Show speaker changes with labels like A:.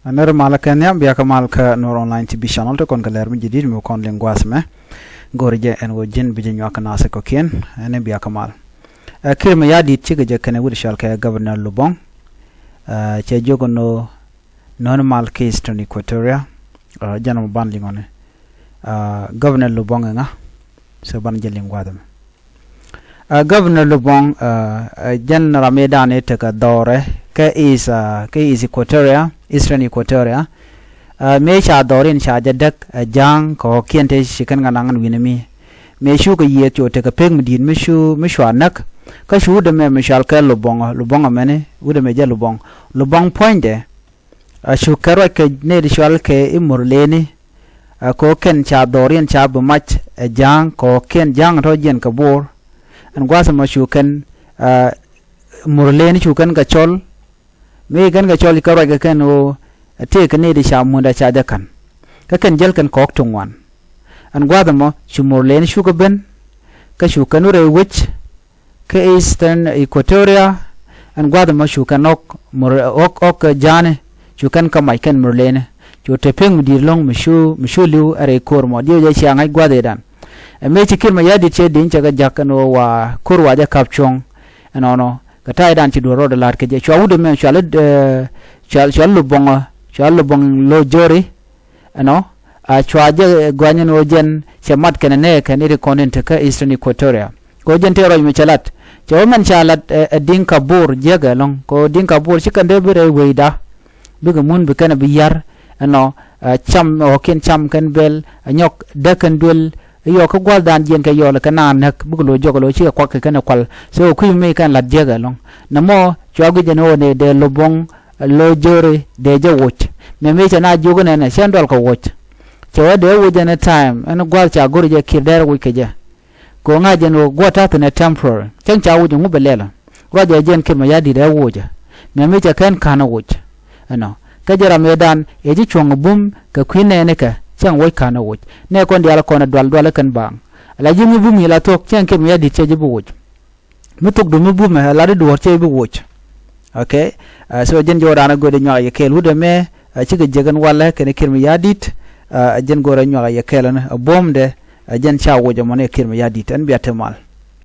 A: أنا رمال كنيا بيا كمال كنور أونلاين تي بي شانل تكون كلير من جديد مكون لينغواس ما غورجة إن وجن بيجي نيوك ناس كوكين أنا بيا كمال كير mayardit تيجي كنيا ودشال كغفرنر لوبون تيجي كنو normal case to Equatoria janam ban lingone governor lubong nga so ban jeling wadam governor lubong jan ramedane te ka dore ke is Equatoria eastern Equatoria me cha dorin cha jadak jang ko kiente shikan nganangan winami me shu ko ye to te ka peng midin me shu anak ka shu de me mishal ka lubong amene ude me je lubong point de shu karo ke ne ritual ke imurleni ko ken cha dorin cha bu mach jang ko ken jang ro jen ka bor an gwa sama shu ken murleni shu ken ka chol me gan ka chol karo ke ken o te ke ne ri sha mu da cha da kan ka ken jel ken kok tungwan an gwa mo shu murleni shu ka ben ka shu ken re wich ke eastern Equatoria an gwa mo shu ken ok jane chukan ka mai kan murlene chu te peng dir long mishu liu are kor mo dio ja chiang ai gwade dan me chikir mayardit che din chaga jakano wa kurwa ja kapchong anono ka tai dan chi do ro de lar ke je chu de me chal lubong lo jori ano a chwa je gwanyen o jen chamat kenene kan iri konent ka eastern Equatoria ko jen te ro mi chalat cho man chalat din ka bur jega long ko din ka bur chikan de bere weida biga mun bi kana biyar ano cham o ken cham kan bel nyok de kan dul yo ko gwal dan jen ka yo la kana nak bugo lo jogo lo chi ko ka kana kwal so ku me kan la jega long namo chogu jeno ne de lobong lo jore de je woch me chana jogo ne na sendol ko woch cho de wo jena time an gwal cha gori je kirder wi ke je ko nga jeno gwata to ne temporary chen cha wo jungu belela wa je jen ke mayardit de woja me cha kan kana woch ano kajara medan eji chong bum ka kwine ne ka chang woi kana wuj ne kon diala kona dwal kan bang la jimu bum ila tok chang ke mayardit che jibu wuj mutuk du bum la de dwor che bu wuj okay so jen jora gode nyaa ye kel wude me ci ga jegan wala ken kir mayardit jen gora nyaa ye kelana bomde jen cha wuj mo ne kir mayardit an biata mal